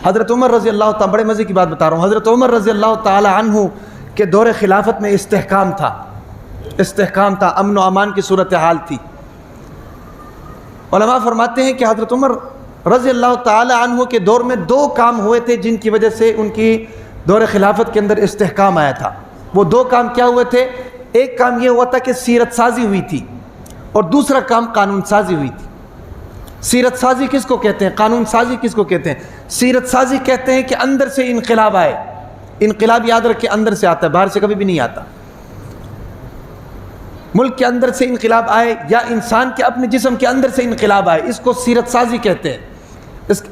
حضرت عمر رضی اللہ تعالیٰ، بڑے مزے کی بات بتا رہا ہوں، حضرت عمر رضی اللہ تعالیٰ عنہ کے دور خلافت میں استحکام تھا، امن و امان کی صورتحال تھی۔ علماء فرماتے ہیں کہ حضرت عمر رضی اللہ تعالیٰ عنہ کے دور میں 2 کام ہوئے تھے جن کی وجہ سے ان کی دور خلافت کے اندر استحکام آیا تھا۔ وہ 2 کام کیا ہوئے تھے؟ ایک کام یہ ہوا تھا کہ سیرت سازی ہوئی تھی، اور دوسرا کام قانون سازی ہوئی تھی۔ سیرت سازی کس کو کہتے ہیں؟ قانون سازی کس کو کہتے ہیں؟ سیرت سازی کہتے ہیں کہ اندر سے انقلاب آئے۔ انقلاب یاد رکھے اندر سے آتا ہے، باہر سے کبھی بھی نہیں آتا۔ ملک کے اندر سے انقلاب آئے یا انسان کے اپنے جسم کے اندر سے انقلاب آئے، اس کو سیرت سازی کہتے ہیں۔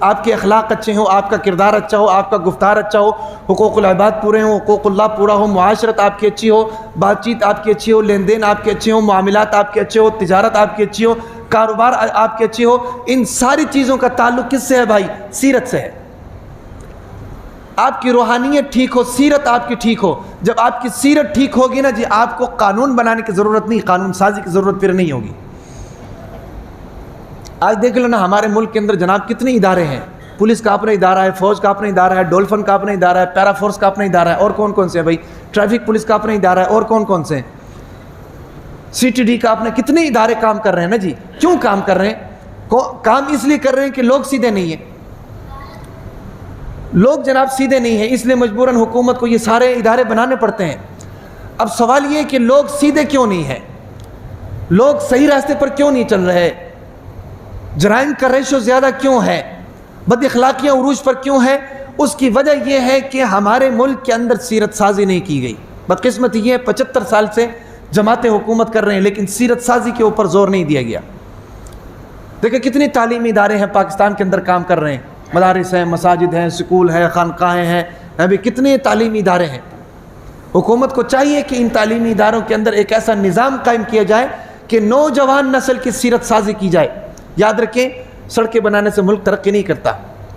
آپ کے اخلاق اچھے ہوں، آپ کا کردار اچھا ہو، آپ کا گفتار اچھا ہو، حقوق العباد پورے ہوں، حقوق اللہ پورا ہو، معاشرت آپ کی اچھی ہو، بات چیت آپ کی اچھی ہو، لین دین آپ کے اچھے ہوں، معاملات آپ کے اچھے ہو، تجارت آپ کی اچھی ہو، کاروبار آپ کے اچھی ہو۔ ان ساری چیزوں کا تعلق کس سے ہے بھائی؟ سیرت سے ہے۔ آپ کی روحانیت ٹھیک ہو، سیرت آپ کی ٹھیک ہو۔ جب آپ کی سیرت ٹھیک ہوگی نا جی، آپ کو قانون بنانے کی ضرورت نہیں، قانون سازی کی ضرورت پھر نہیں ہوگی۔ آج دیکھ لو نا ہمارے ملک کے اندر جناب کتنے ادارے ہیں، پولیس کا اپنا ادارہ ہے، فوج کا اپنا ادارہ ہے، ڈولفن کا اپنا ادارہ ہے، پیرا فورس کا اپنا ادارہ ہے، اور کون کون سے ہیں بھائی؟ ٹریفک پولیس کا اپنا ادارہ ہے، اور کون کون سے ہیں؟ سی ٹی ڈی کا اپنا، کتنے ادارے کام کر رہے ہیں نا جی۔ کیوں کام کر رہے ہیں؟ کام اس لیے کر رہے ہیں کہ لوگ سیدھے نہیں ہیں، لوگ جناب سیدھے نہیں ہیں، اس لیے مجبوراً حکومت کو یہ سارے ادارے بنانے پڑتے ہیں۔ اب سوال یہ کہ لوگ سیدھے کیوں نہیں ہیں، لوگ صحیح راستے پر کیوں نہیں چل رہے، جرائم کا ریشو زیادہ کیوں ہے، بد اخلاقیاں عروج پر کیوں ہے؟ اس کی وجہ یہ ہے کہ ہمارے ملک کے اندر سیرت سازی نہیں کی گئی۔ بدقسمتی یہ ہے 75 سال سے جماعتیں حکومت کر رہے ہیں لیکن سیرت سازی کے اوپر زور نہیں دیا گیا۔ دیکھیں کتنی تعلیمی ادارے ہیں پاکستان کے اندر کام کر رہے ہیں، مدارس ہیں، مساجد ہیں، سکول ہیں، خانقاہیں ہیں، ابھی کتنے تعلیمی ادارے ہیں۔ حکومت کو چاہیے کہ ان تعلیمی اداروں کے اندر ایک ایسا نظام قائم کیا جائے کہ نوجوان نسل کی سیرت سازی کی جائے۔ یاد رکھیں، سڑکیں بنانے سے ملک ترقی نہیں کرتا،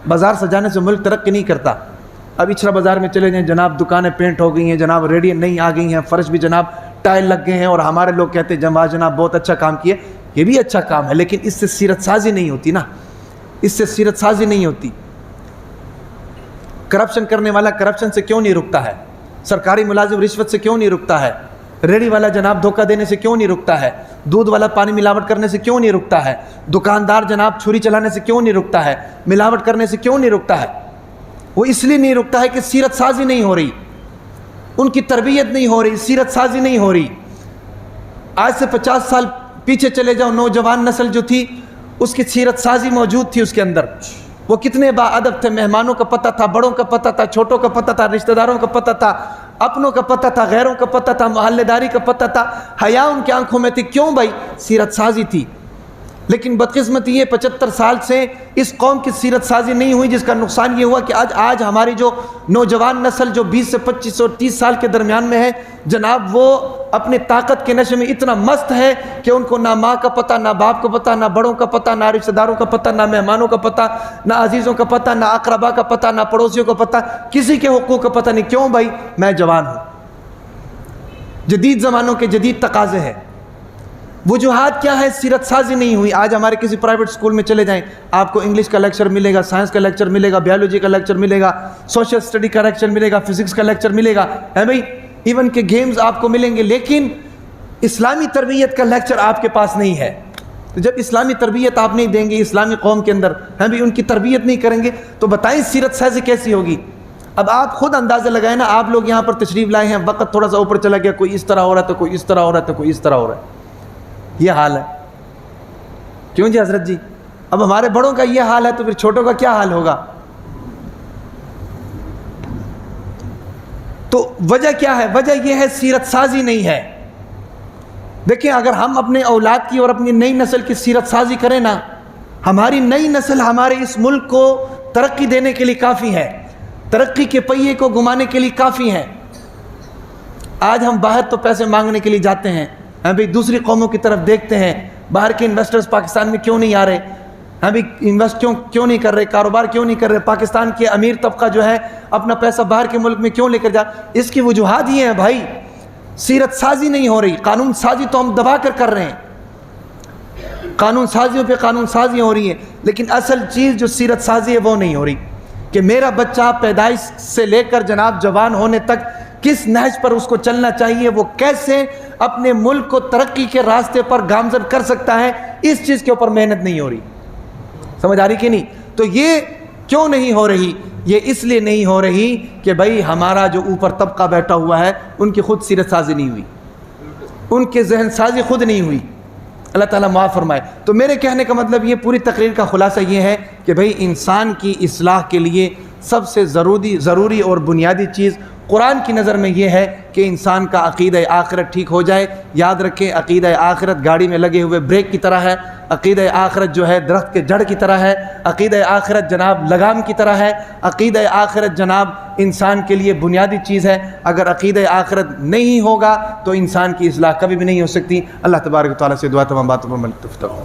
بازار سجانے سے ملک ترقی نہیں کرتا۔ اب اچھرا بازار میں چلے جائیں جناب، دکانیں پینٹ ہو گئی ہیں جناب، ریڈین نہیں آ گئی ہیں، فرش بھی جناب ٹائل لگ گئے ہیں، اور ہمارے لوگ کہتے ہیں جناب بہت اچھا کام کیے۔ یہ بھی اچھا کام ہے لیکن اس سے سیرت سازی نہیں ہوتی نا، اس سے سیرت سازی نہیں ہوتی۔ کرپشن کرنے والا کرپشن سے کیوں نہیں رکتا ہے؟ سرکاری ملازم رشوت سے کیوں نہیں رکتا ہے؟ ریڑھی والا جناب دھوکہ دینے سے کیوں نہیں رکتا ہے؟ دودھ والا پانی ملاوٹ کرنے سے کیوں نہیں رکتا ہے؟ دکاندار جناب چھری چلانے سے کیوں نہیں رکتا ہے؟ ملاوٹ کرنے سے کیوں نہیں رکتا ہے؟ وہ اس لیے نہیں رکتا ہے کہ سیرت سازی نہیں ہو رہی، ان کی تربیت نہیں ہو رہی، سیرت سازی نہیں ہو رہی۔ آج سے 50 سال پیچھے چلے جاؤ، نوجوان نسل جو تھی اس کی سیرت سازی موجود تھی، اس کے اندر وہ کتنے با ادب تھے، مہمانوں کا پتہ تھا، بڑوں کا پتہ تھا، چھوٹوں کا پتہ تھا، رشتہ داروں کا پتہ تھا، اپنوں کا پتہ تھا، غیروں کا پتہ تھا، محلے داری کا پتہ تھا، حیا ان کی آنکھوں میں تھی۔ کیوں بھائی؟ سیرت سازی تھی۔ لیکن بدقسمتی یہ 75 سال سے اس قوم کی سیرت سازی نہیں ہوئی، جس کا نقصان یہ ہوا کہ آج ہماری جو نوجوان نسل جو 20 سے 25 اور 30 سال کے درمیان میں ہے جناب، وہ اپنے طاقت کے نشے میں اتنا مست ہے کہ ان کو نہ ماں کا پتہ، نہ باپ کا پتہ، نہ بڑوں کا پتہ، نہ رشتہ داروں کا پتہ، نہ مہمانوں کا پتہ، نہ عزیزوں کا پتہ، نہ اقربا کا پتہ، نہ پڑوسیوں کا پتہ، کسی کے حقوق کا پتہ نہیں۔ کیوں بھائی؟ میں جوان ہوں، جدید زمانوں کے جدید تقاضے ہیں۔ وجوہات کیا ہے؟ سیرت سازی نہیں ہوئی۔ آج ہمارے کسی پرائیویٹ اسکول میں چلے جائیں، آپ کو انگلش کا لیکچر ملے گا، سائنس کا لیکچر ملے گا، بیولوجی کا لیکچر ملے گا، سوشل اسٹڈی کا لیکچر ملے گا، فزکس کا لیکچر ملے گا، ہے بھائی، ایون کہ گیمز آپ کو ملیں گے، لیکن اسلامی تربیت کا لیکچر آپ کے پاس نہیں ہے۔ تو جب اسلامی تربیت آپ نہیں دیں گے اسلامی قوم کے اندر، ہے بھائی، ان کی تربیت نہیں کریں گے تو بتائیں سیرت سازی کیسی ہوگی؟ اب آپ خود اندازہ لگائیں نا، آپ لوگ یہاں پر تشریف لائے ہیں، وقت تھوڑا سا اوپر چلا گیا، کوئی اس طرح ہو رہا ہے تو کوئی اس طرح ہو رہا ہے تو کوئی اس طرح ہو رہا ہے، یہ حال ہے۔ کیوں جی حضرت جی؟ اب ہمارے بڑوں کا یہ حال ہے تو پھر چھوٹوں کا کیا حال ہوگا؟ تو وجہ کیا ہے؟ وجہ یہ ہے سیرت سازی نہیں ہے۔ دیکھیں اگر ہم اپنے اولاد کی اور اپنی نئی نسل کی سیرت سازی کریں نا، ہماری نئی نسل ہمارے اس ملک کو ترقی دینے کے لیے کافی ہے، ترقی کے پہیے کو گھمانے کے لیے کافی ہے۔ آج ہم باہر تو پیسے مانگنے کے لیے جاتے ہیں، ہم بھی دوسری قوموں کی طرف دیکھتے ہیں، باہر کے انویسٹرز پاکستان میں کیوں نہیں آ رہے، ہم بھی انویسٹ کیوں نہیں کر رہے، کاروبار کیوں نہیں کر رہے، پاکستان کے امیر طبقہ جو ہے اپنا پیسہ باہر کے ملک میں کیوں لے کر جا؟ اس کی وجوہات یہ ہیں بھائی، سیرت سازی نہیں ہو رہی۔ قانون سازی تو ہم دبا کر رہے ہیں، قانون سازیوں پہ قانون سازیاں ہو رہی ہیں، لیکن اصل چیز جو سیرت سازی ہے وہ نہیں ہو رہی۔ کہ میرا بچہ پیدائش سے لے کر جناب جوان ہونے تک کس نہج پر اس کو چلنا چاہیے، وہ کیسے اپنے ملک کو ترقی کے راستے پر گامزن کر سکتا ہے، اس چیز کے اوپر محنت نہیں ہو رہی۔ سمجھ آ رہی کہ نہیں؟ تو یہ کیوں نہیں ہو رہی؟ یہ اس لیے نہیں ہو رہی کہ بھائی ہمارا جو اوپر طبقہ بیٹھا ہوا ہے ان کی خود سیرت سازی نہیں ہوئی، ان کے ذہن سازی خود نہیں ہوئی۔ اللہ تعالیٰ معاف فرمائے۔ تو میرے کہنے کا مطلب یہ پوری تقریر کا خلاصہ یہ ہے کہ بھئی انسان کی اصلاح کے لیے سب سے ضروری اور بنیادی چیز قرآن کی نظر میں یہ ہے کہ انسان کا عقیدہ آخرت ٹھیک ہو جائے۔ یاد رکھیں عقیدہ آخرت گاڑی میں لگے ہوئے بریک کی طرح ہے، عقیدہ آخرت جو ہے درخت کے جڑ کی طرح ہے، عقیدہ آخرت جناب لگام کی طرح ہے، عقیدہ آخرت جناب انسان کے لیے بنیادی چیز ہے۔ اگر عقیدہ آخرت نہیں ہوگا تو انسان کی اصلاح کبھی بھی نہیں ہو سکتی۔ اللہ تبارک و تعالیٰ سے دعا تمام باتوں پر منتفع ہو۔